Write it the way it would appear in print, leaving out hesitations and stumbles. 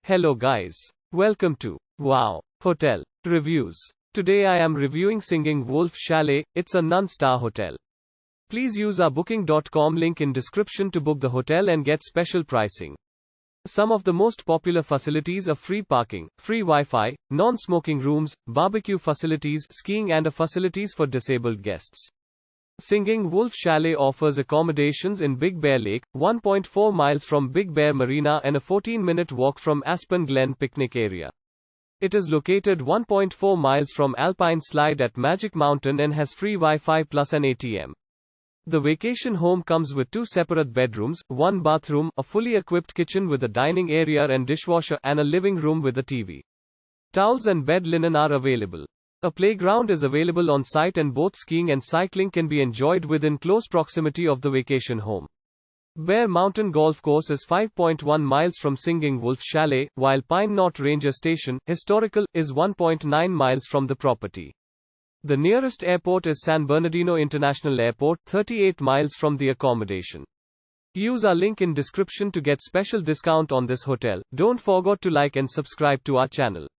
Hello guys. Welcome to Wow Hotel Reviews. Today I am reviewing Singing Wolf Chalet. It's a non-star hotel. Please use our booking.com link in description to book the hotel and get special pricing. Some of the most popular facilities are free parking, free Wi-Fi, non-smoking rooms, barbecue facilities, skiing and facilities for disabled guests. Singing Wolf Chalet offers accommodations in Big Bear Lake, 1.4 miles from Big Bear Marina and a 14-minute walk from Aspen Glen Picnic Area. It is located 1.4 miles from Alpine Slide at Magic Mountain and has free Wi-Fi plus an ATM. The vacation home comes with 2 separate bedrooms, 1 bathroom, a fully equipped kitchen with a dining area and dishwasher, and a living room with a TV. Towels and bed linen are available. A playground is available on site and both skiing and cycling can be enjoyed within close proximity of the vacation home. Bear Mountain Golf Course is 5.1 miles from Singing Wolf Chalet, while Pine Knot Ranger Station, historical, is 1.9 miles from the property. The nearest airport is San Bernardino International Airport, 38 miles from the accommodation. Use our link in description to get special discount on this hotel. Don't forget to like and subscribe to our channel.